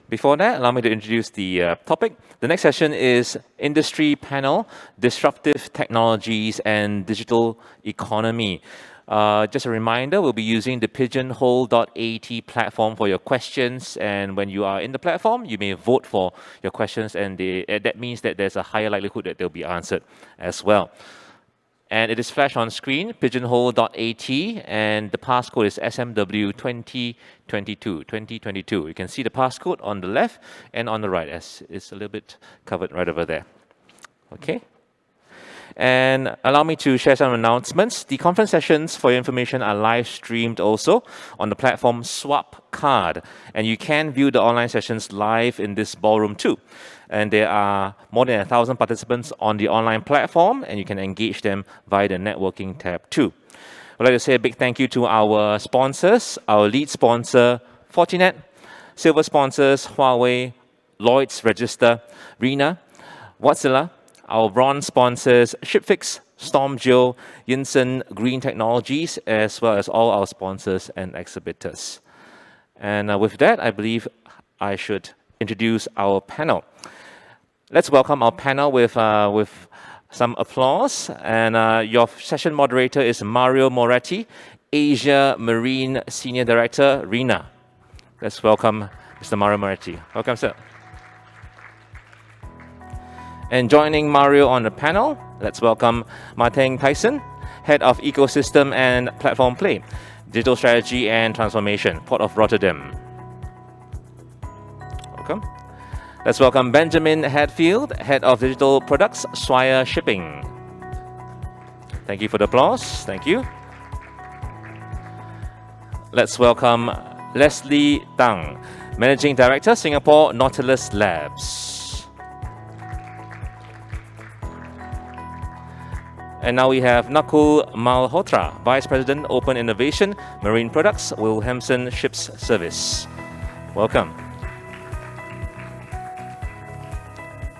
Before that, allow me to introduce the topic. The next session is Industry Panel, Disruptive Technologies and Digital Economy. Just a reminder, we'll be using the pigeonhole.at platform for your questions, and when you are in the platform, you may vote for your questions, and that means that there's a higher likelihood that they'll be answered as well. And it is flashed on screen, pigeonhole.at, and the passcode is SMW 2022. You can see the passcode on the left and on the right, as it's a little bit covered right over there. Okay. And allow me to share some announcements. The conference sessions, for your information, are live streamed also on the platform Swap Card. And you can view the online sessions live in this ballroom too. And there are more than 1,000 participants on the online platform, and you can engage them via the networking tab too. I'd like to say a big thank you to our sponsors, our lead sponsor, Fortinet, silver sponsors, Huawei, Lloyd's Register, RINA, Wärtsilä, our bronze sponsors, ShipFix, StormGeo, Yinsen Green Technologies, as well as all our sponsors and exhibitors. And with that, I believe I should introduce our panel. Let's welcome our panel with some applause. And your session moderator is Mario Moretti, Asia Marine Senior Director, RINA. Let's welcome Mr. Mario Moretti. Welcome, sir. And joining Mario on the panel, let's welcome Martijn Thijsen, Head of Ecosystem and Platform Play, Digital Strategy and Transformation, Port of Rotterdam. Welcome. Let's welcome Benjamin Hadfield, Head of Digital Products, Swire Shipping. Thank you for the applause. Thank you. Let's welcome Leslie Tang, Managing Director, Singapore Nautilus Labs. And now we have Nakul Malhotra, Vice President, Open Innovation, Marine Products, Wilhelmsen Ships Service. Welcome.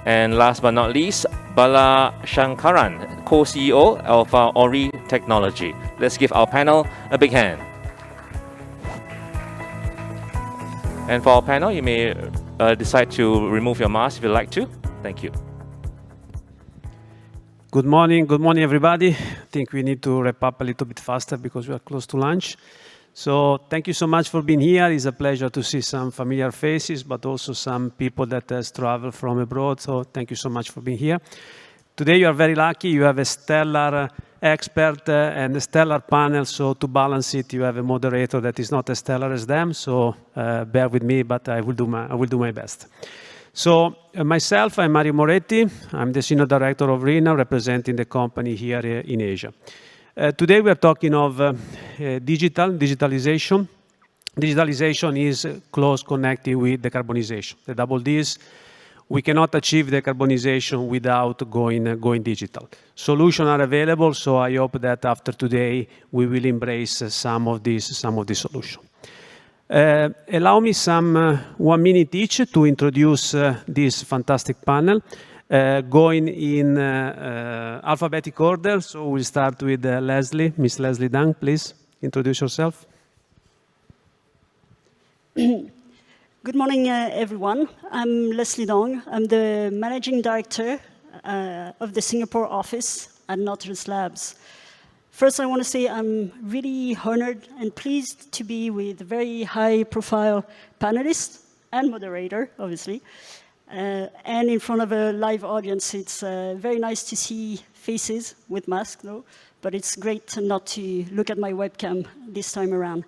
And last but not least, Bala Sankaran, Co-CEO of Ori Technology. Let's give our panel a big hand. And for our panel, you may decide to remove your mask if you'd like to. Thank you. Good morning, everybody. I think we need to wrap up a little bit faster because we are close to lunch. So thank you so much for being here. It's a pleasure to see some familiar faces, but also some people that has traveled from abroad. So thank you so much for being here. Today you are very lucky. You have a stellar expert and a stellar panel. So to balance it, you have a moderator that is not as stellar as them. So bear with me, but I will do my best. So myself, I'm Mario Moretti. I'm the Senior Director of RINA, representing the company here in Asia. Today we are talking of digitalization. Digitalization is close connected with decarbonization. The double Ds. We cannot achieve decarbonization without going digital. Solutions are available, so I hope that after today we will embrace some of these solutions. Allow me 1 minute each to introduce this fantastic panel. Going in alphabetic order, so we'll start with Leslie. Miss Leslie Dang, please introduce yourself. Good morning, everyone. I'm Leslie Dang. I'm the Managing Director of the Singapore office at Nautilus Labs. First, I want to say I'm really honored and pleased to be with a very high-profile panelist and moderator, obviously. And in front of a live audience. It's very nice to see faces with masks, though, but it's great not to look at my webcam this time around.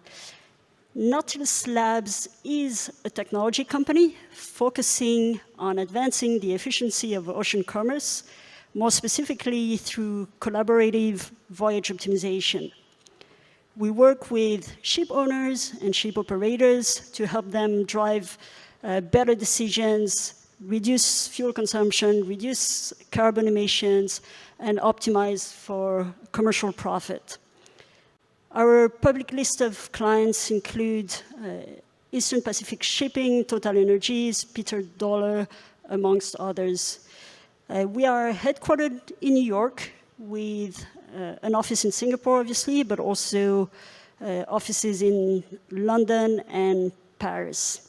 Nautilus Labs is a technology company focusing on advancing the efficiency of ocean commerce, more specifically through collaborative voyage optimization. We work with ship owners and ship operators to help them drive better decisions, reduce fuel consumption, reduce carbon emissions, and optimize for commercial profit. Our public list of clients include Eastern Pacific Shipping, Total Energies, Peter Dollar, amongst others. We are headquartered in New York with an office in Singapore, obviously, but also offices in London and Paris.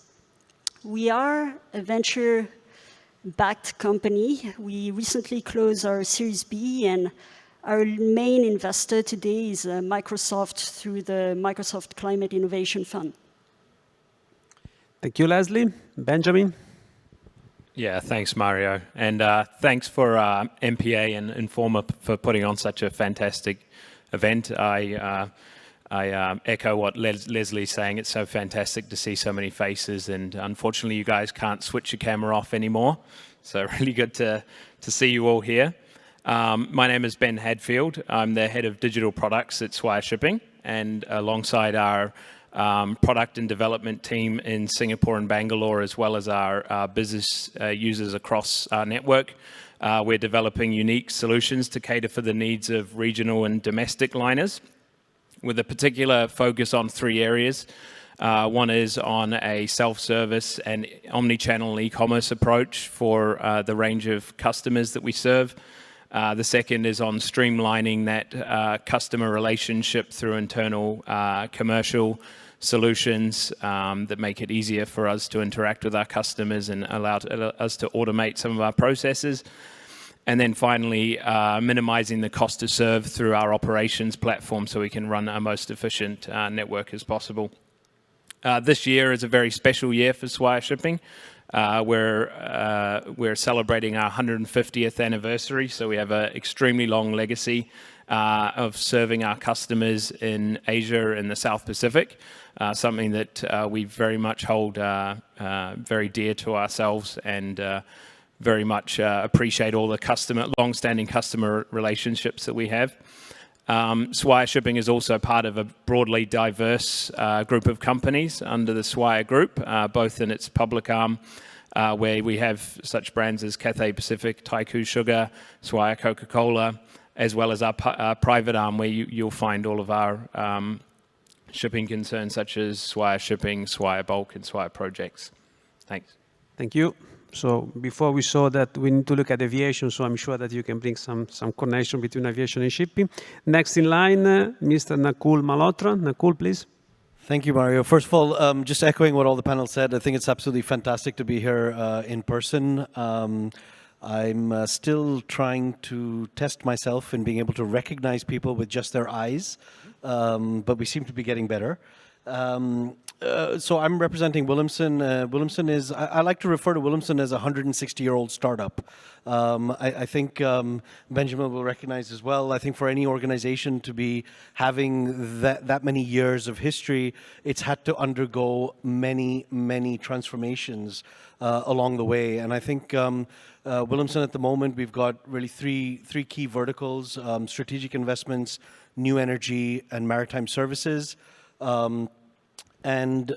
We are a venture-backed company. We recently closed our Series B, and our main investor today is Microsoft through the Microsoft Climate Innovation Fund. Thank you, Leslie. Benjamin? Yeah, thanks, Mario. And thanks for MPA and Informa for putting on such a fantastic event. I echo what Leslie's saying. It's so fantastic to see so many faces, and unfortunately you guys can't switch your camera off anymore. So really good to see you all here. My name is Ben Hadfield. I'm the head of digital products at Swire Shipping, and alongside our product and development team in Singapore and Bangalore, as well as our business users across our network, we're developing unique solutions to cater for the needs of regional and domestic liners, with a particular focus on 3 areas. One is on a self-service and omni-channel e-commerce approach for the range of customers that we serve. The second is on streamlining that customer relationship through internal commercial solutions that make it easier for us to interact with our customers and allow us to automate some of our processes. And then finally, minimizing the cost to serve through our operations platform so we can run our most efficient network as possible. This year is a very special year for Swire Shipping. We're celebrating our 150th anniversary, so we have an extremely long legacy of serving our customers in Asia and the South Pacific, something that we very much hold very dear to ourselves, and very much appreciate all the long-standing customer relationships that we have. Swire Shipping is also part of a broadly diverse group of companies under the Swire Group, both in its public arm, where we have such brands as Cathay Pacific, Taikoo Sugar, Swire Coca-Cola, as well as our private arm, where you'll find all of our shipping concerns, such as Swire Shipping, Swire Bulk, and Swire Projects. Thanks. Thank you. So before we saw that we need to look at aviation, so I'm sure that you can bring some connection between aviation and shipping. Next in line, Mr. Nakul Malhotra. Nakul, please. Thank you, Mario. First of all, just echoing what all the panel said, I think it's absolutely fantastic to be here in person. I'm still trying to test myself in being able to recognize people with just their eyes, but we seem to be getting better. So I'm representing Wilhelmsen. Wilhelmsen is, I like to refer to Wilhelmsen as a 160-year-old startup. I think Benjamin will recognize as well, I think for any organization to be having that many years of history, it's had to undergo many transformations along the way. And I think Wilhelmsen at the moment, we've got really three key verticals: strategic investments, new energy, and maritime services. And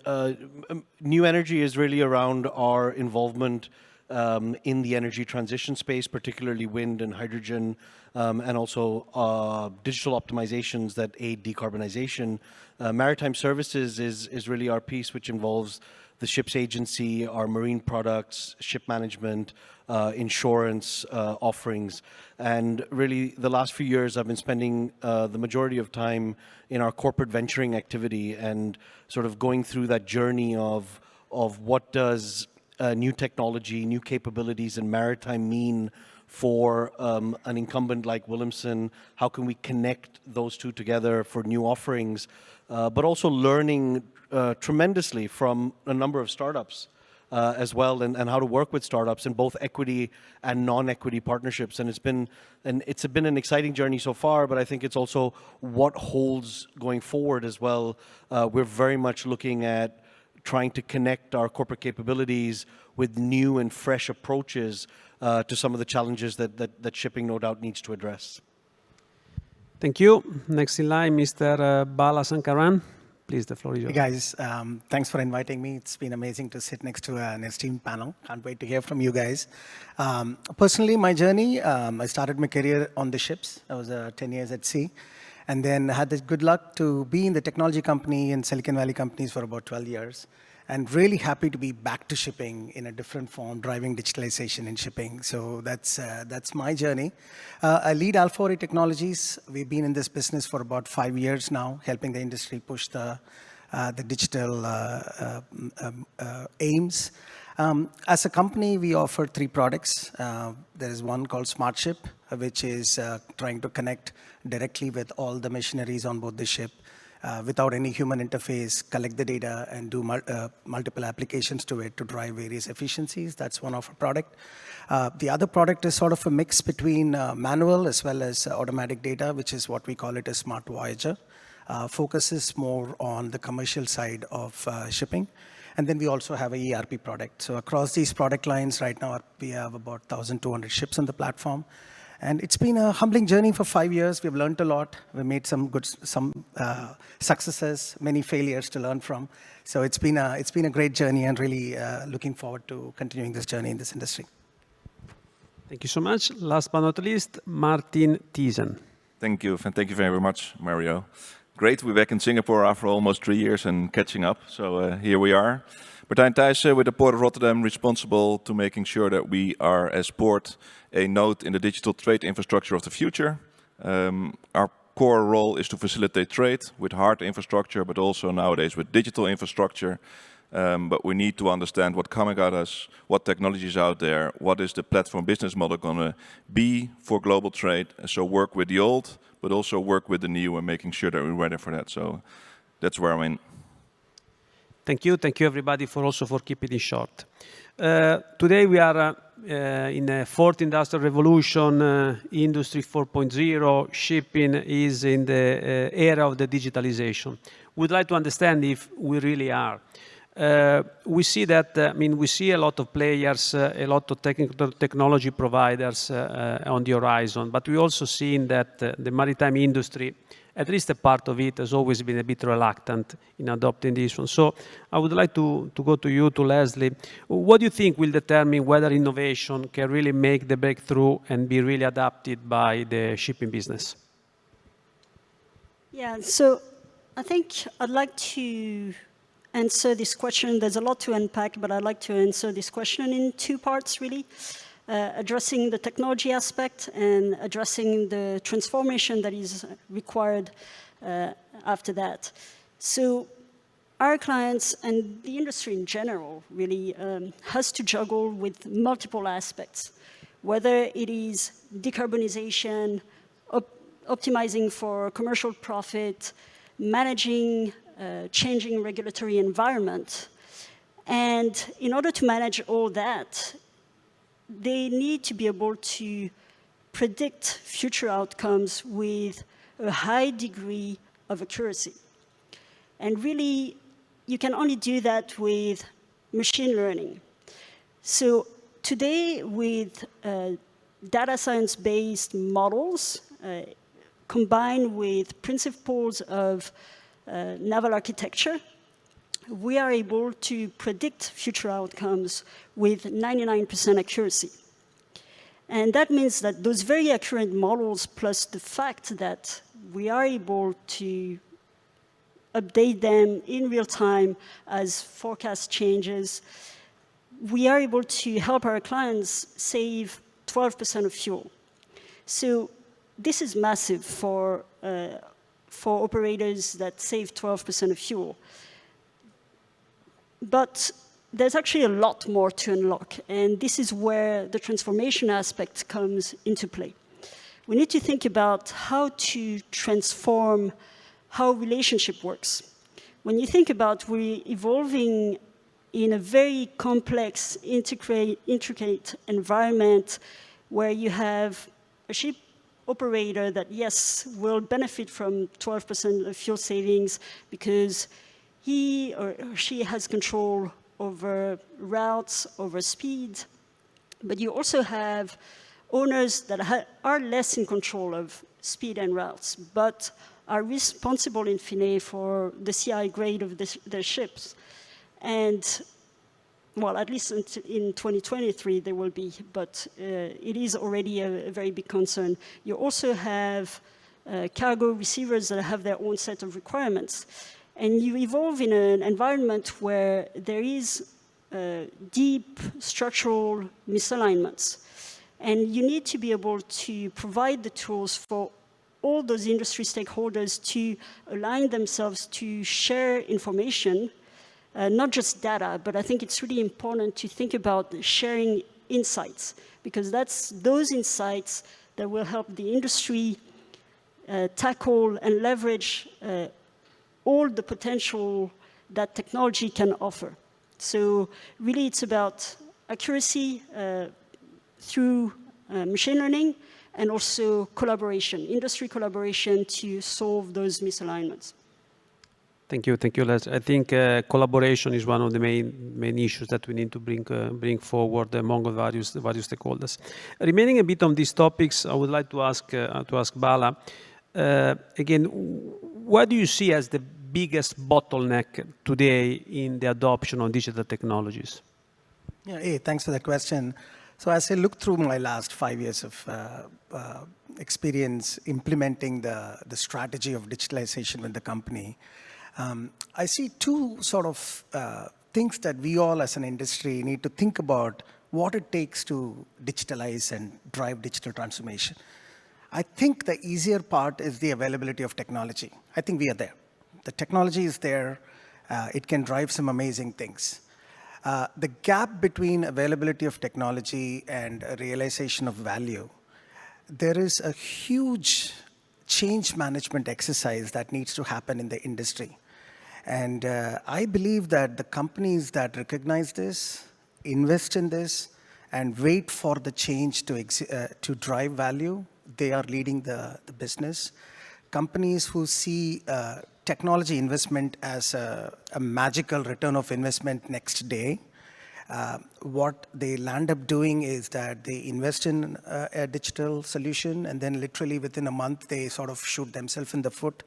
new energy is really around our involvement in the energy transition space, particularly wind and hydrogen, and also digital optimizations that aid decarbonization. Maritime services is really our piece, which involves the ship's agency, our marine products, ship management, insurance offerings. And really, the last few years, I've been spending the majority of time in our corporate venturing activity and sort of going through that journey of what does new technology, new capabilities in maritime mean for an incumbent like Wilhelmsen. How can we connect those two together for new offerings, but also learning tremendously from a number of startups as well, and how to work with startups in both equity and non-equity partnerships. And it's been an exciting journey so far, but I think it's also what holds going forward as well. We're very much looking at trying to connect our corporate capabilities with new and fresh approaches to some of the challenges that shipping no doubt needs to address. Thank you. Next in line, Mr. Bala Sankaran. Please, the floor is yours. Hey guys, thanks for inviting me. It's been amazing to sit next to an esteemed panel. Can't wait to hear from you guys. Personally, my journey, I started my career on the ships. I was 10 years at sea. And then had the good luck to be in the technology company and Silicon Valley companies for about 12 years. And really happy to be back to shipping in a different form, driving digitalization in shipping. So that's my journey. I lead Alpha Technologies. We've been in this business for about 5 years now, helping the industry push the digital aims. As a company, we offer 3 products. There is one called SmartShip, which is trying to connect directly with all the machineries on board the ship without any human interface, collect the data, and do multiple applications to it to drive various efficiencies. That's one of our product. The other product is sort of a mix between manual as well as automatic data, which is what we call it a Smart Voyager. Focuses more on the commercial side of shipping. And then we also have a ERP product. So across these product lines right now, we have about 1,200 ships on the platform. And it's been a humbling journey for 5 years. We've learned a lot. We made some successes, many failures to learn from. So it's been a great journey, and really looking forward to continuing this journey in this industry. Thank you so much. Last but not least, Martijn Thijsen. Thank you, and thank you very much, Mario. Great to be back in Singapore after almost 3 years and catching up. So here we are. Martijn Thijsen with the Port of Rotterdam, responsible to making sure that we are, as Port, a node in the digital trade infrastructure of the future. Our core role is to facilitate trade with hard infrastructure, but also nowadays with digital infrastructure. But we need to understand what's coming at us, what technology is out there, what is the platform business model going to be for global trade. So work with the old, but also work with the new and making sure that we're ready for that. So that's where I'm in. Thank you everybody for keeping it short. Today we are in a fourth industrial revolution, Industry 4.0. Shipping is in the era of the digitalization. We'd like to understand if we really are. We see that, we see a lot of players, a lot of technology providers on the horizon, but we also seen that the maritime industry, at least a part of it, has always been a bit reluctant in adopting this one. So I would like to go to you, to Leslie. What do you think will determine whether innovation can really make the breakthrough and be really adopted by the shipping business? Yeah, so I think I'd like to answer this question. There's a lot to unpack, but I'd like to answer this question in 2 parts, really. Addressing the technology aspect and addressing the transformation that is required after that. So our clients and the industry in general really has to juggle with multiple aspects, whether it is decarbonization, optimizing for commercial profit, managing changing regulatory environment. And in order to manage all that, they need to be able to predict future outcomes with a high degree of accuracy. And really, you can only do that with machine learning. So today, with data science-based models, combined with principles of naval architecture, we are able to predict future outcomes with 99% accuracy. And that means that those very accurate models, plus the fact that we are able to update them in real time as forecast changes, we are able to help our clients save 12% of fuel. So this is massive for operators that save 12% of fuel. But there's actually a lot more to unlock, and this is where the transformation aspect comes into play. We need to think about how to transform how relationship works. When you think about we're evolving in a very complex, intricate environment where you have a ship operator that, yes, will benefit from 12% of fuel savings because he or she has control over routes, over speed, but you also have owners that are less in control of speed and routes, but are responsible in fine for the CI grade of their ships. And, well, at least in 2023 there will be, but it is already a very big concern. You also have cargo receivers that have their own set of requirements. And you evolve in an environment where there is deep structural misalignments. And you need to be able to provide the tools for all those industry stakeholders to align themselves to share information not just data, but I think it's really important to think about sharing insights, because that's those insights that will help the industry tackle and leverage all the potential that technology can offer. So really it's about accuracy through machine learning, and also collaboration, industry collaboration to solve those misalignments. Thank you, Les. I think collaboration is one of the main issues that we need to bring forward among the various stakeholders. Remaining a bit on these topics, I would like to ask Bala again. What do you see as the biggest bottleneck today in the adoption of digital technologies? Yeah, hey, thanks for that question. So as I look through my last 5 years of experience implementing the strategy of digitalization with the company, I see two sort of things that we all as an industry need to think about what it takes to digitalize and drive digital transformation. I think the easier part is the availability of technology. I think we are there. The technology is there. It can drive some amazing things. The gap between availability of technology and realization of value, there is a huge change management exercise that needs to happen in the industry. And I believe that the companies that recognize this, invest in this, and wait for the change to drive value, they are leading the business. Companies who see technology investment as a magical return of investment next day, what they land up doing is that they invest in a digital solution, and then literally within a month, they sort of shoot themselves in the foot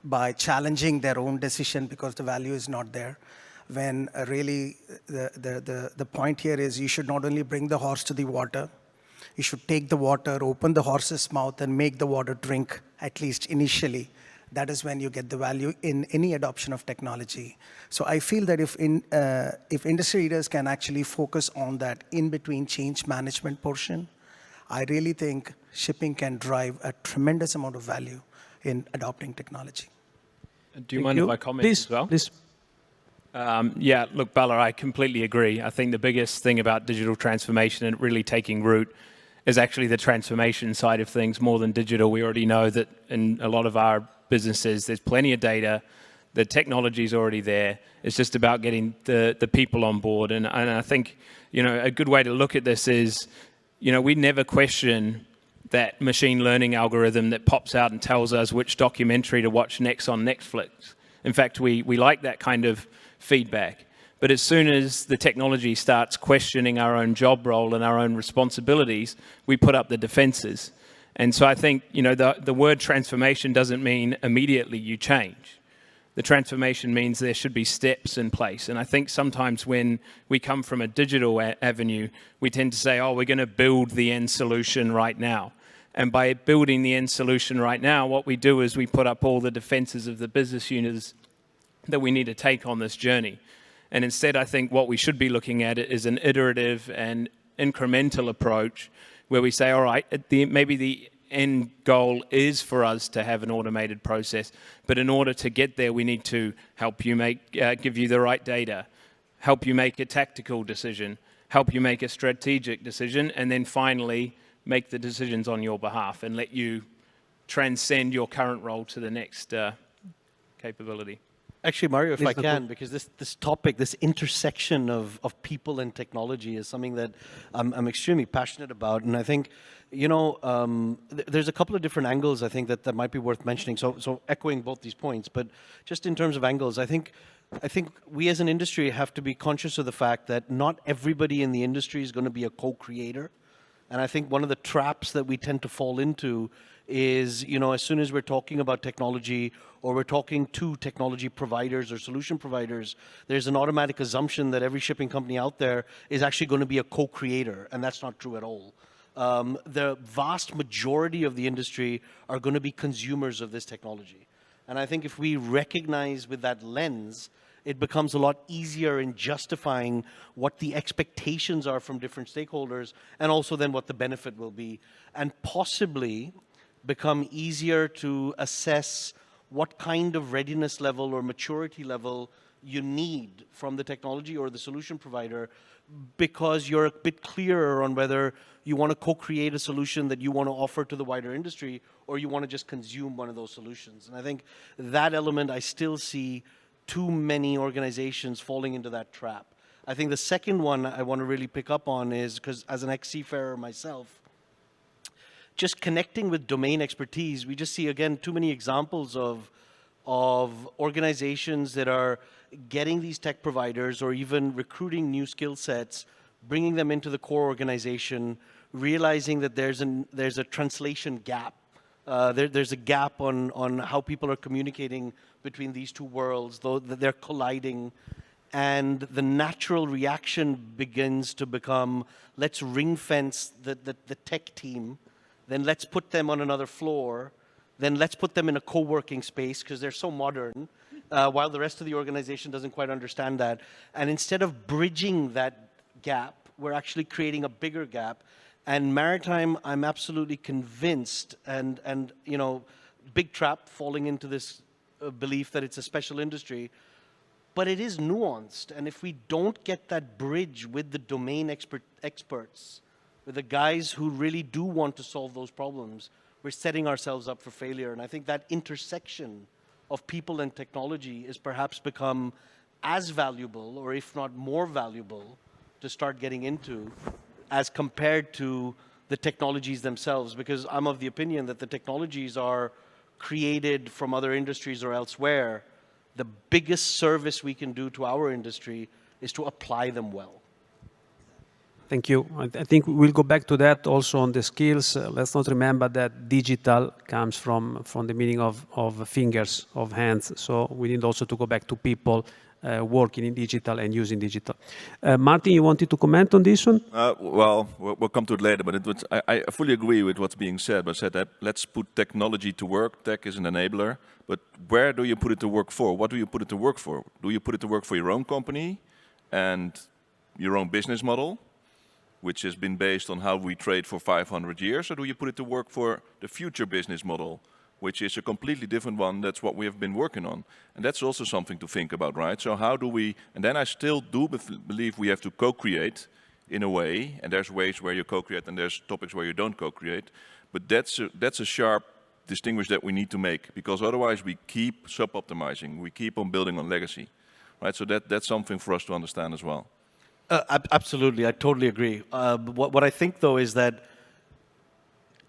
by challenging their own decision because the value is not there. When really the point here is you should not only bring the horse to the water, you should take the water, open the horse's mouth, and make the water drink, at least initially. That is when you get the value in any adoption of technology. So I feel that if industry leaders can actually focus on that in-between change management portion, I really think shipping can drive a tremendous amount of value in adopting technology. Do you mind if I comment as well? Please. Yeah, look, Bala, I completely agree. I think the biggest thing about digital transformation and really taking root is actually the transformation side of things more than digital. We already know that in a lot of our businesses, there's plenty of data. The technology is already there. It's just about getting the people on board. And I think, a good way to look at this is, we never question that machine learning algorithm that pops out and tells us which documentary to watch next on Netflix. In fact, we like that kind of feedback. But as soon as the technology starts questioning our own job role and our own responsibilities, we put up the defenses. And so I think, the word transformation doesn't mean immediately you change. The transformation means there should be steps in place. And I think sometimes when we come from a digital avenue, we tend to say, we're going to build the end solution right now. And by building the end solution right now, what we do is we put up all the defenses of the business units that we need to take on this journey. And instead, I think what we should be looking at is an iterative and incremental approach where we say, all right, maybe the end goal is for us to have an automated process, but in order to get there, we need to help you give you the right data, help you make a tactical decision, help you make a strategic decision, and then finally make the decisions on your behalf and let you transcend your current role to the next capability. Actually, Mario, if I can, because this topic, this intersection of people and technology is something that I'm extremely passionate about. And I think, there's a couple of different angles, I think, that might be worth mentioning. So echoing both these points, but just in terms of angles, I think we as an industry have to be conscious of the fact that not everybody in the industry is going to be a co-creator. And I think one of the traps that we tend to fall into is, as soon as we're talking about technology or we're talking to technology providers or solution providers, there's an automatic assumption that every shipping company out there is actually going to be a co-creator, and that's not true at all. The vast majority of the industry are going to be consumers of this technology. And I think if we recognize with that lens, it becomes a lot easier in justifying what the expectations are from different stakeholders and also then what the benefit will be, and possibly become easier to assess what kind of readiness level or maturity level you need from the technology or the solution provider, because you're a bit clearer on whether you want to co-create a solution that you want to offer to the wider industry, or you want to just consume one of those solutions. And I think that element, I still see too many organizations falling into that trap. I think the second one I want to really pick up on is, because as an ex-seafarer myself, just connecting with domain expertise, we just see, again, too many examples of organizations that are getting these tech providers or even recruiting new skill sets, bringing them into the core organization, realizing that there's a translation gap. There's a gap on how people are communicating between these two worlds, though they're colliding. And the natural reaction begins to become, let's ring fence the tech team, then let's put them on another floor, then let's put them in a co-working space because they're so modern, while the rest of the organization doesn't quite understand that. And instead of bridging that gap, we're actually creating a bigger gap. And maritime, I'm absolutely convinced, and you know, big trap falling into this belief that it's a special industry, but it is nuanced. And if we don't get that bridge with the domain experts, with the guys who really do want to solve those problems, we're setting ourselves up for failure. And I think that intersection of people and technology is perhaps become as valuable, or if not more valuable, to start getting into as compared to the technologies themselves. Because I'm of the opinion that the technologies are created from other industries or elsewhere. The biggest service we can do to our industry is to apply them well. Thank you. I think we'll go back to that also on the skills. Let's not remember that digital comes from the meaning of fingers, of hands. So we need also to go back to people working in digital and using digital. Martin, you wanted to comment on this one? Well, we'll come to it later, but I fully agree with what's being said. But said that let's put technology to work. Tech is an enabler, but where do you put it to work for? What do you put it to work for? Do you put it to work for your own company and your own business model, which has been based on how we trade for 500 years, or do you put it to work for the future business model, which is a completely different one? That's what we have been working on. And that's also something to think about, right? So how do we, and then I still do believe we have to co-create in a way, and there's ways where you co-create and there's topics where you don't co-create, but that's a sharp distinguish that we need to make, because otherwise we keep sub-optimizing, we keep on building on legacy, right? So that's something for us to understand as well. Absolutely, I totally agree. What I think, though, is that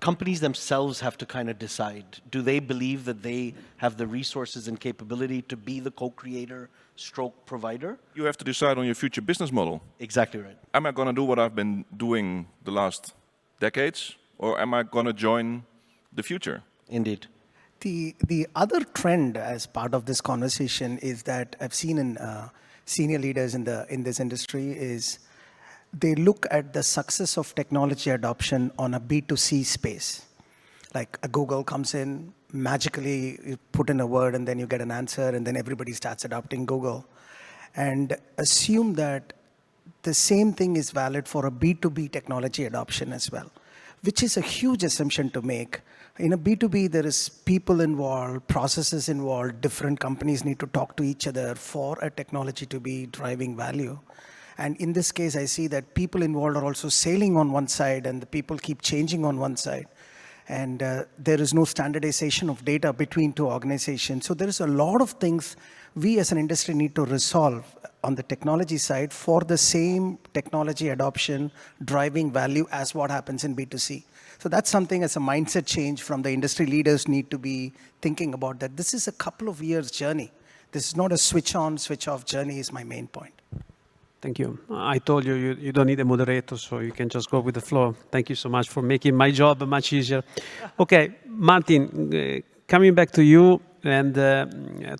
companies themselves have to kind of decide. Do they believe that they have the resources and capability to be the co-creator stroke provider? You have to decide on your future business model. Exactly right. Am I going to do what I've been doing the last decades, or am I going to join the future? Indeed. The other trend as part of this conversation is that I've seen in senior leaders in this industry is they look at the success of technology adoption on a B2C space. Like a Google comes in, magically you put in a word and then you get an answer, and then everybody starts adopting Google. And assume that the same thing is valid for a B2B technology adoption as well, which is a huge assumption to make. In a B2B, there is people involved, processes involved, different companies need to talk to each other for a technology to be driving value. And in this case, I see that people involved are also sailing on one side and the people keep changing on one side. And there is no standardization of data between two organizations. So there is a lot of things we as an industry need to resolve on the technology side for the same technology adoption driving value as what happens in B2C. So that's something as a mindset change from the industry leaders need to be thinking about, that this is a couple of years journey. This is not a switch on, switch off journey is my main point. Thank you. I told you, you don't need a moderator, so you can just go with the flow. Thank you so much for making my job much easier. Okay, Martin, coming back to you. And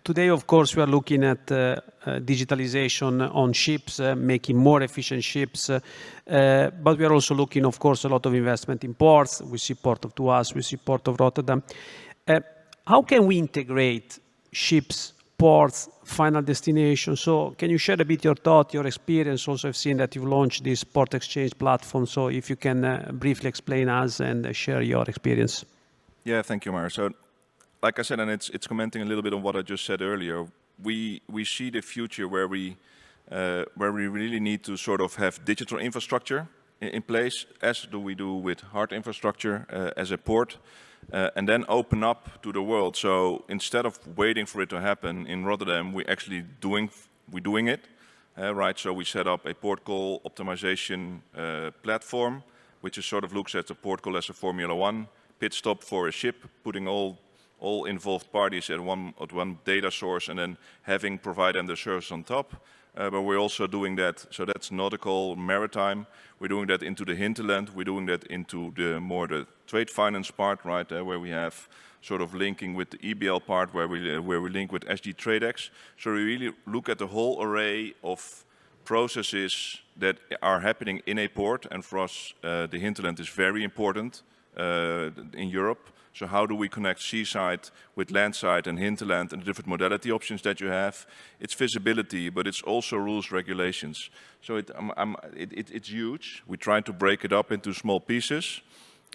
today, of course, we are looking at digitalization on ships, making more efficient ships. But we are also looking, of course, a lot of investment in ports. We see Port of Tuas, we see Port of Rotterdam. How can we integrate ships, ports, final destination? So can you share a bit your thought, your experience? Also, I've seen that you've launched this port exchange platform. So if you can briefly explain us and share your experience. Yeah, thank you, Mar. So, like I said, and it's commenting a little bit on what I just said earlier, we see the future where we really need to sort of have digital infrastructure in place, as do we do with hard infrastructure as a port, and then open up to the world. So instead of waiting for it to happen in Rotterdam, we're actually doing it. Right, so we set up a port call optimization platform, which is sort of looks at the port call as a Formula One pit stop for a ship, putting all involved parties at one data source, and then having provide them the service on top. But we're also doing that, so that's nautical, maritime. We're doing that into the hinterland. We're doing that into the trade finance part, right, where we have sort of linking with the EBL part, where we link with SG TradeX. So we really look at the whole array of processes that are happening in a port, and for us, the hinterland is very important in Europe. So how do we connect seaside with landside and hinterland and the different modality options that you have? It's visibility, but it's also rules, regulations. So it's huge. We try to break it up into small pieces,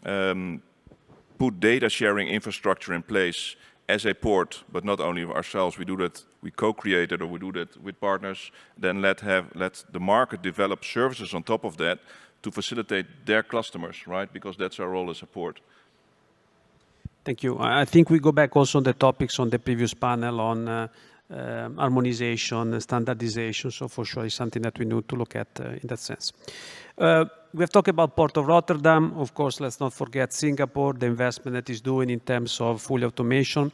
put data sharing infrastructure in place as a port, but not only ourselves. We do that, we co-create it, or we do that with partners. Then let the market develop services on top of that to facilitate their customers, right? Because that's our role as a port. Thank you. I think we go back also on the topics on the previous panel on harmonization, standardization. So for sure, it's something that we need to look at in that sense. We have talked about Port of Rotterdam. Of course, let's not forget Singapore, the investment that is doing in terms of full automation.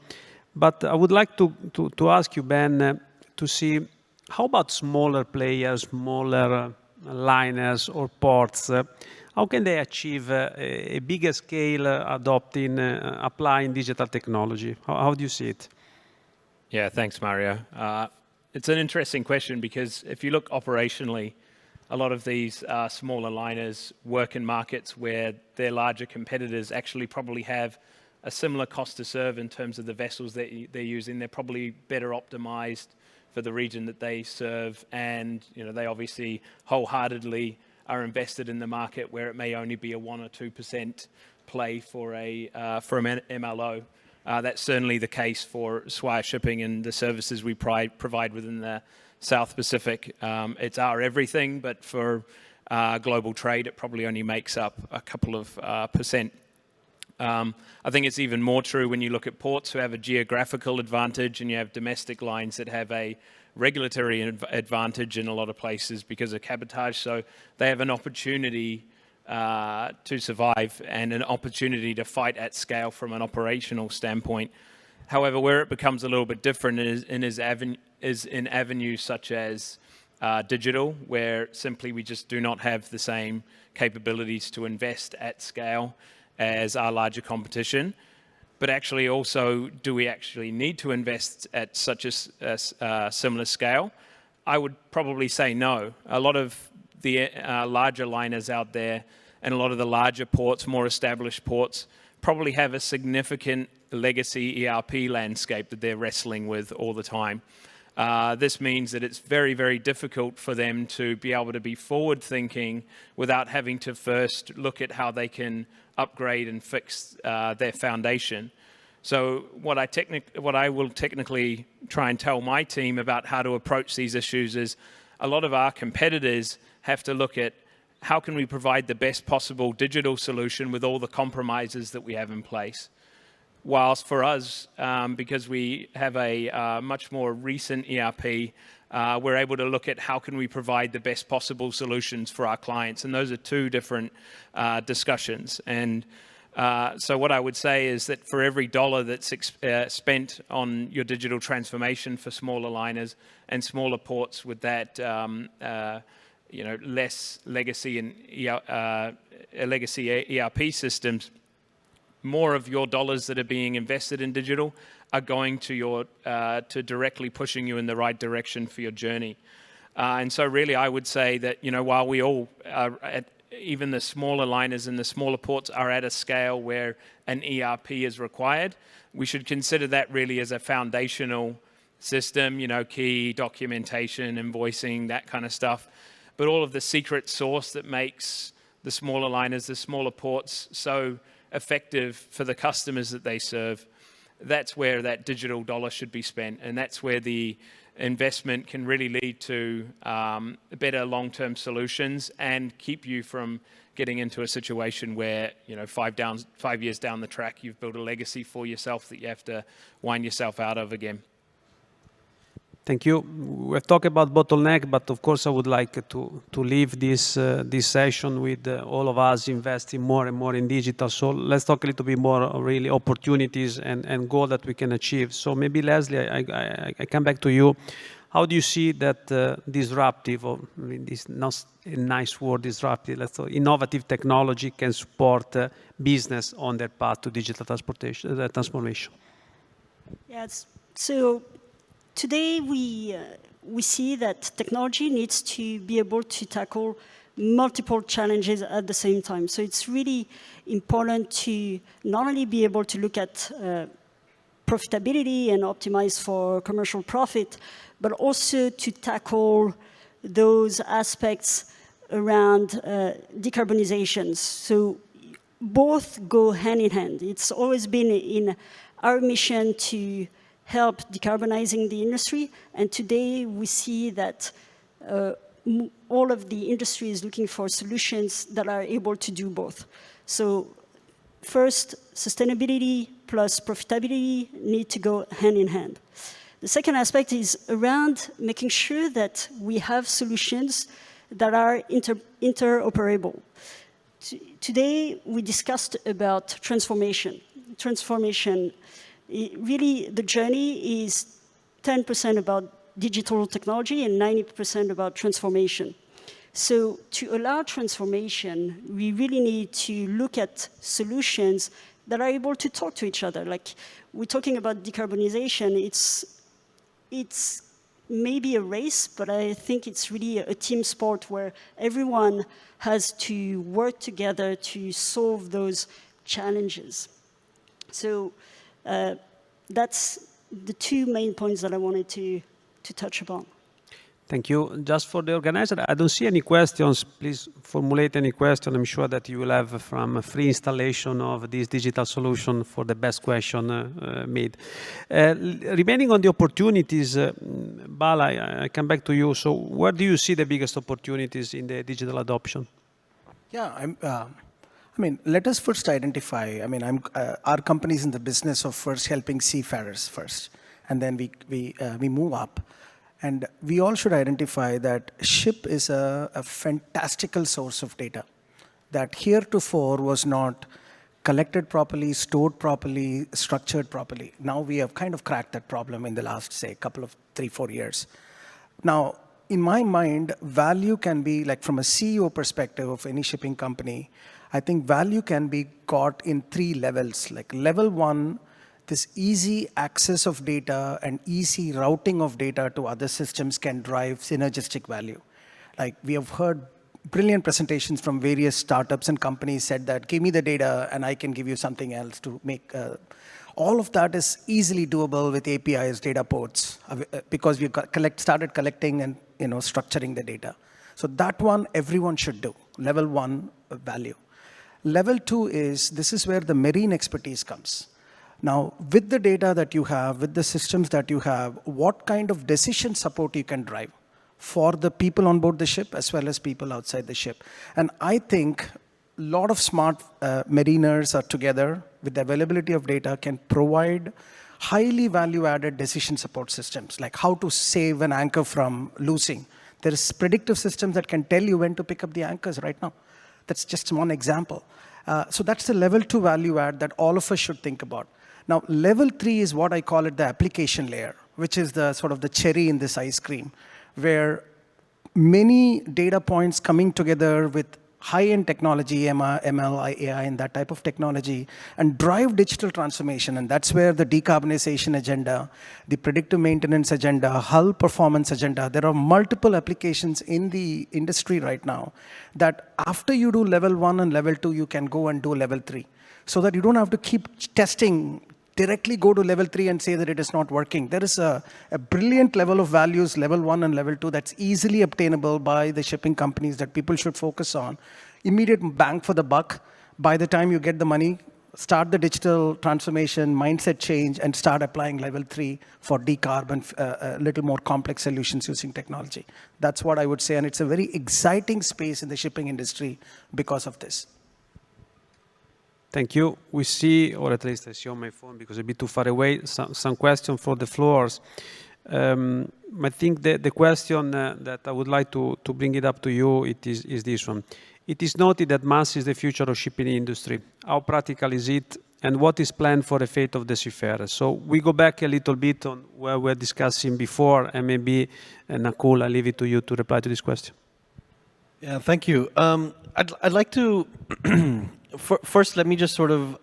But I would like to ask you, Ben, to see how about smaller players, smaller liners or ports? How can they achieve a bigger scale applying digital technology? How do you see it? Yeah, thanks, Mario. It's an interesting question because if you look operationally, a lot of these smaller liners work in markets where their larger competitors actually probably have a similar cost to serve in terms of the vessels that they're using. They're probably better optimized for the region that they serve, and they obviously wholeheartedly are invested in the market where it may only be a 1 or 2% play for an MLO. That's certainly the case for Swire Shipping and the services we provide within the South Pacific. It's our everything, but for global trade, it probably only makes up a couple of percent. I think it's even more true when you look at ports who have a geographical advantage, and you have domestic lines that have a regulatory advantage in a lot of places because of cabotage. So they have an opportunity to survive and an opportunity to fight at scale from an operational standpoint. However, where it becomes a little bit different is in avenues such as digital, where simply we just do not have the same capabilities to invest at scale as our larger competition. But actually also, do we actually need to invest at such a similar scale? I would probably say no. A lot of the larger liners out there and a lot of the larger ports, more established ports, probably have a significant legacy ERP landscape that they're wrestling with all the time. This means that it's very, very difficult for them to be able to be forward-thinking without having to first look at how they can upgrade and fix their foundation. So what I will technically try and tell my team about how to approach these issues is a lot of our competitors have to look at how can we provide the best possible digital solution with all the compromises that we have in place. Whilst for us, because we have a much more recent ERP, we're able to look at how can we provide the best possible solutions for our clients. And those are two different discussions. And so what I would say is that for every dollar that's spent on your digital transformation for smaller liners and smaller ports with that less legacy and legacy ERP systems, more of your dollars that are being invested in digital are going to directly pushing you in the right direction for your journey. And so really I would say that, while we all are even the smaller liners and the smaller ports are at a scale where an ERP is required, we should consider that really as a foundational system, key documentation, invoicing, that kind of stuff. But all of the secret sauce that makes the smaller liners, the smaller ports so effective for the customers that they serve, that's where that digital dollar should be spent. And that's where the investment can really lead to better long-term solutions and keep you from getting into a situation where, 5 years down the track, you've built a legacy for yourself that you have to wind yourself out of again. Thank you. We've talked about Bottleneck, but of course I would like to leave this session with all of us investing more and more in digital. So let's talk a little bit more really opportunities and goal that we can achieve. So maybe Leslie, I come back to you. How do you see that disruptive, or this not a nice word, disruptive, let's say innovative technology can support business on their path to digital transformation? Yes. So today, we see that technology needs to be able to tackle multiple challenges at the same time. So it's really important to not only be able to look at profitability and optimize for commercial profit, but also to tackle those aspects around decarbonization. So both go hand in hand. It's always been in our mission to help decarbonizing the industry, and today we see that all of the industry is looking for solutions that are able to do both. So first, sustainability plus profitability need to go hand in hand. The second aspect is around making sure that we have solutions that are interoperable. Today, we discussed about transformation. Really, the journey is 10% about digital technology and 90% about transformation. So to allow transformation, we really need to look at solutions that are able to talk to each other. Like, we're talking about decarbonization, it's maybe a race, but I think it's really a team sport where everyone has to work together to solve those challenges. So that's the two main points that I wanted to touch upon. Thank you. Just for the organizer, I don't see any questions. Please formulate any question. I'm sure that you will have from a free installation of this digital solution for the best question made. Remaining on the opportunities, Bala, I come back to you. So where do you see the biggest opportunities in the digital adoption? Yeah, let us first identify, our company is in the business of first helping seafarers first, and then we move up. And we all should identify that ship is a fantastical source of data that heretofore was not collected properly, stored properly, structured properly. Now we have kind of cracked that problem in the last, say, couple of 3-4 years. Now, in my mind, value can be, like from a CEO perspective of any shipping company, I think value can be got in 3 levels. Like level 1, this easy access of data and easy routing of data to other systems can drive synergistic value. Like we have heard brilliant presentations from various startups and companies said that, give me the data and I can give you something else to make. All of that is easily doable with APIs, data ports, because we've started collecting and structuring the data. So that one, everyone should do. Level 1, value. Level 2 is, this is where the marine expertise comes. Now, with the data that you have, with the systems that you have, what kind of decision support you can drive for the people on board the ship as well as people outside the ship. And I think a lot of smart mariners are together with the availability of data can provide highly value-added decision support systems, like how to save an anchor from losing. There's predictive systems that can tell you when to pick up the anchors right now. That's just one example. So that's the level 2 value add that all of us should think about. Now, level 3 is what I call it the application layer, which is the sort of the cherry in this ice cream, where many data points coming together with high-end technology, ML, AI, and that type of technology, and drive digital transformation. And that's where the decarbonization agenda, the predictive maintenance agenda, hull performance agenda, there are multiple applications in the industry right now that after you do level 1 and level 2, you can go and do level 3. So that you don't have to keep testing, directly go to level 3 and say that it is not working. There is a brilliant level of values, level 1 and level 2, that's easily obtainable by the shipping companies that people should focus on. Immediate bang for the buck. By the time you get the money, start the digital transformation, mindset change, and start applying level 3 for decarb and a little more complex solutions using technology. That's what I would say, and it's a very exciting space in the shipping industry because of this. Thank you. We see, or at least I see on my phone because it's a bit too far away, some questions for the floors. I think the question that I would like to bring it up to you is this one. It is noted that mass is the future of shipping industry. How practical is it, and what is planned for the fate of the seafarers? So we go back a little bit on where we were discussing before, and maybe, Nakul, I leave it to you to reply to this question. Yeah, thank you. I'd like to first let me just sort of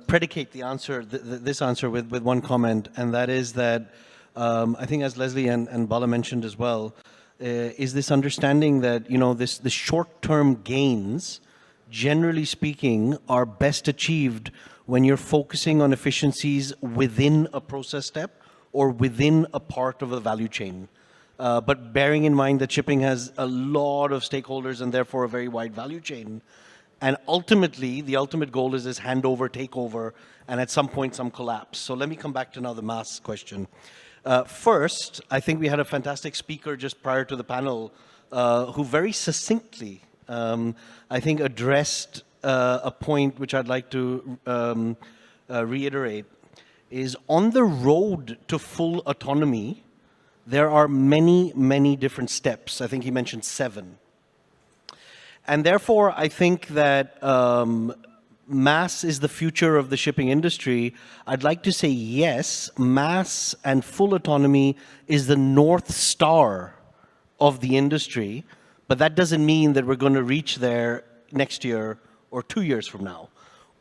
predicate the answer, this answer with one comment, and that is that I think, as Leslie and Bala mentioned as well, is this understanding that, you know, the short-term gains, generally speaking, are best achieved when you're focusing on efficiencies within a process step or within a part of the value chain. But bearing in mind that shipping has a lot of stakeholders and therefore a very wide value chain. And ultimately, the ultimate goal is this handover, takeover, and at some point, some collapse. So let me come back to now the mass question. First, I think we had a fantastic speaker just prior to the panel who very succinctly, I think, addressed a point which I'd like to reiterate, is on the road to full autonomy, there are many, many different steps. I think he mentioned 7. And therefore, I think that mass is the future of the shipping industry. I'd like to say yes, mass and full autonomy is the North Star of the industry, but that doesn't mean that we're going to reach there next year or 2 years from now.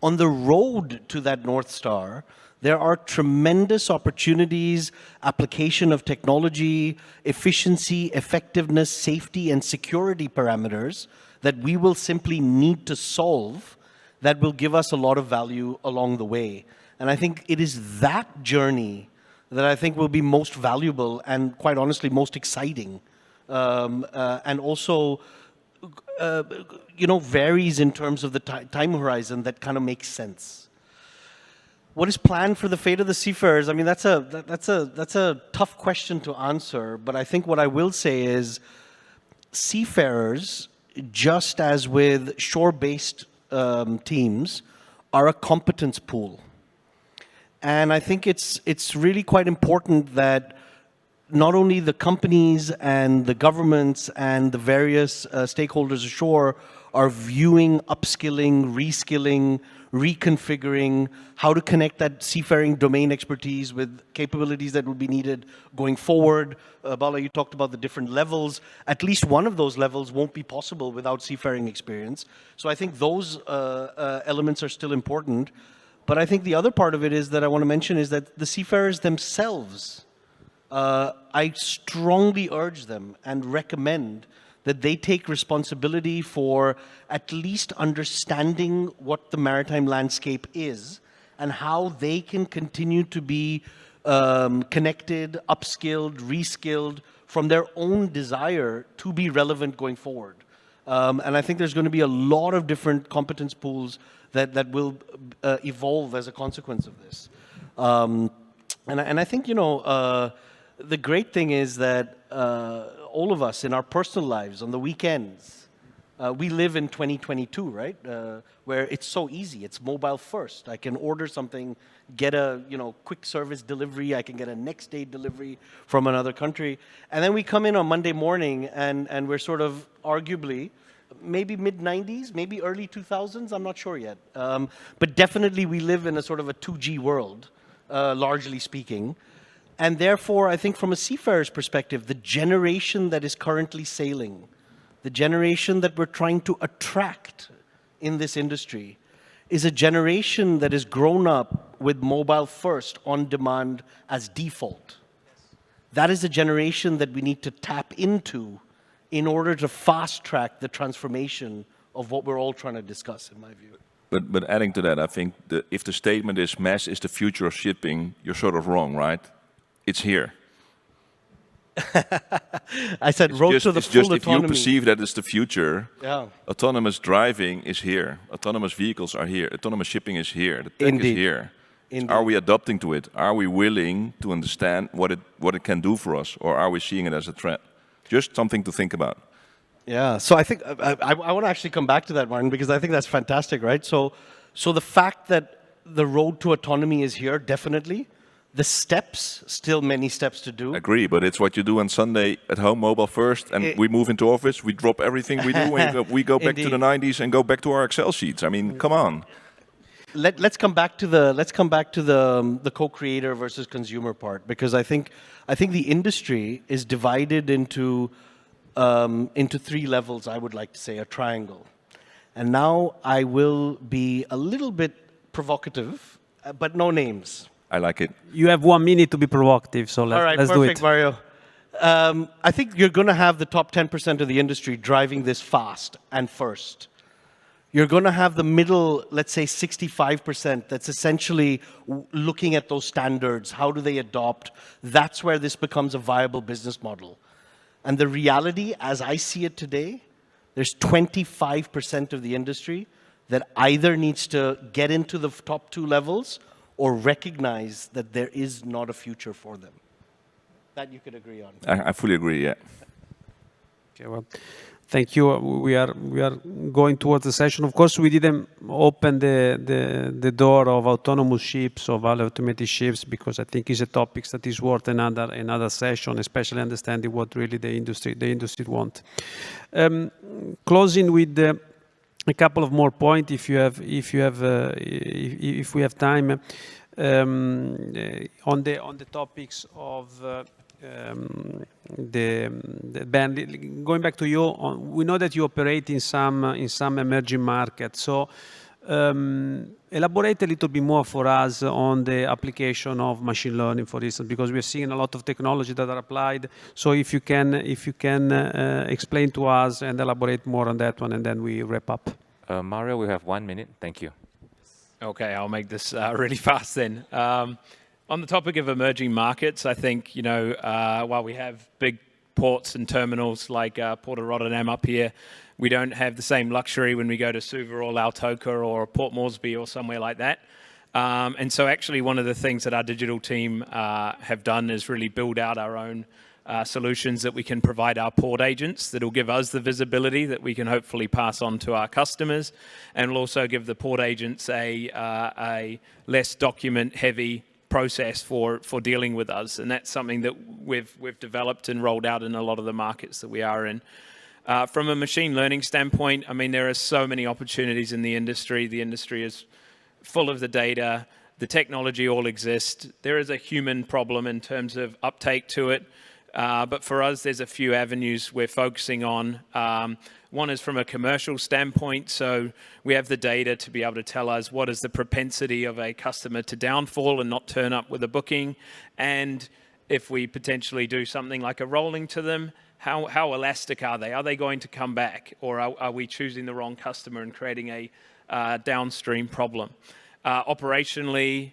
On the road to that North Star, there are tremendous opportunities, application of technology, efficiency, effectiveness, safety, and security parameters that we will simply need to solve that will give us a lot of value along the way. And I think it is that journey that I think will be most valuable and, quite honestly, most exciting. And also, you know, varies in terms of the time horizon that kind of makes sense. What is planned for the fate of the seafarers? I mean, that's a tough question to answer, but I think what I will say is seafarers, just as with shore-based teams, are a competence pool. And I think it's really quite important that not only the companies and the governments and the various stakeholders ashore are viewing upskilling, reskilling, reconfiguring, how to connect that seafaring domain expertise with capabilities that will be needed going forward. Bala, you talked about the different levels. At least one of those levels won't be possible without seafaring experience. So I think those elements are still important. But I think the other part of it is that I want to mention is that the seafarers themselves, I strongly urge them and recommend that they take responsibility for at least understanding what the maritime landscape is and how they can continue to be connected, upskilled, reskilled from their own desire to be relevant going forward. And I think there's going to be a lot of different competence pools that will evolve as a consequence of this. And I think, you know, the great thing is that all of us in our personal lives on the weekends, we live in 2022, right? Where it's so easy. It's mobile first. I can order something, get a quick service delivery. I can get a next day delivery from another country. And then we come in on Monday morning and we're sort of arguably maybe mid-90s, maybe early 2000s. I'm not sure yet. But definitely we live in a sort of a 2G world, largely speaking. And therefore, I think from a seafarer's perspective, the generation that is currently sailing, the generation that we're trying to attract in this industry, is a generation that has grown up with mobile first, on demand as default. That is a generation that we need to tap into in order to fast track the transformation of what we're all trying to discuss, in my view. But adding to that, I think if the statement is mass is the future of shipping, you're sort of wrong, right? It's here. I said road to the it's full just if autonomy. you perceive that it's the future, Yeah. autonomous driving is here. Autonomous vehicles are here. Autonomous shipping is here. The tech Indeed. is here. Indeed. Are we adapting to it? Are we willing to understand what it can do for us? Or are we seeing it as a threat? Just something to think about. Yeah, so I think I want to actually come back to that, Martin, because I think that's fantastic, right? So the fact that the road to autonomy is here, definitely. The steps, still many steps to do. Agree, but it's what you do on Sunday at home, mobile first, and we move into office, we drop everything we do, and we go back to the 90s and go back to our Excel sheets. I mean, come on. Let's come back to the co-creator versus consumer part, because I think the industry is divided into three levels. I would like to say a triangle, and now I will be a little bit provocative, but no names. I like it. You have 1 minute to be provocative, so let's do it. Perfect, Mario. I think you're going to have the top 10% of the industry driving this fast and first. You're going to have the middle, let's say 65%, that's essentially looking at those standards. How do they adopt? That's where this becomes a viable business model. And the reality, as I see it today, there's 25% of the industry that either needs to get into the top two levels or recognize that there is not a future for them. That you could agree on. I fully agree, yeah. Okay, well, thank you. We are going towards the session. Of course, we didn't open the door of autonomous ships or value automated ships because I think it's a topic that is worth another session, especially understanding what really the industry want. Closing with a couple of more points, if we have time, on the topics of the ban. Going back to you, we know that you operate in some emerging markets. So elaborate a little bit more for us on the application of machine learning, for instance, because we're seeing a lot of technology that are applied. So if you can explain to us and elaborate more on that one, and then we wrap up. Mario, we have 1 minute. Thank you. Okay, I'll make this really fast then. On the topic of emerging markets, I think, while we have big ports and terminals like Port of Rotterdam up here, we don't have the same luxury when we go to Suva or Lautoka or Port Moresby or somewhere like that. And so actually one of the things that our digital team have done is really build out our own solutions that we can provide our port agents that will give us the visibility that we can hopefully pass on to our customers, and will also give the port agents a less document heavy process for dealing with us. And that's something that we've developed and rolled out in a lot of the markets that we are in. From a machine learning standpoint, I mean, there are so many opportunities in the industry. The industry is full of the data. The technology all exists. There is a human problem in terms of uptake to it. But for us, there's a few avenues we're focusing on. One is from a commercial standpoint. So we have the data to be able to tell us what is the propensity of a customer to downfall and not turn up with a booking. And if we potentially do something like a rolling to them, how elastic are they? Are they going to come back? Or are we choosing the wrong customer and creating a downstream problem? Operationally,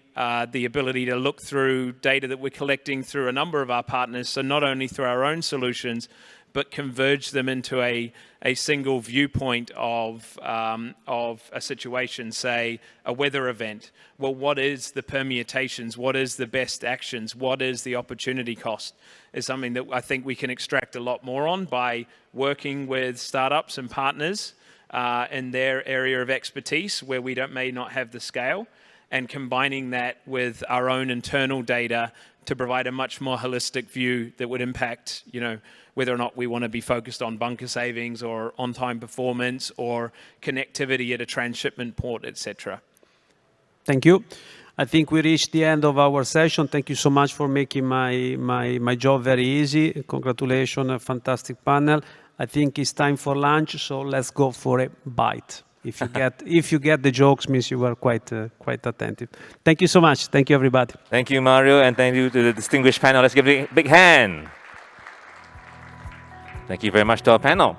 the ability to look through data that we're collecting through a number of our partners, so not only through our own solutions, but converge them into a single viewpoint of a situation, say a weather event. Well, what is the permutations? What is the best actions? What is the opportunity cost? Is something that I think we can extract a lot more on by working with startups and partners in their area of expertise where we may not have the scale, and combining that with our own internal data to provide a much more holistic view that would impact, whether or not we want to be focused on bunker savings or on-time performance or connectivity at a transshipment port, etc. Thank you. I think we reached the end of our session. Thank you so much for making my job very easy. Congratulations, a fantastic panel. I think it's time for lunch, so let's go for a bite. If you get the jokes, means you were quite attentive. Thank you so much. Thank you, everybody. Thank you, Mario, and thank you to the distinguished panel. Let's give it a big hand. Thank you very much to our panel.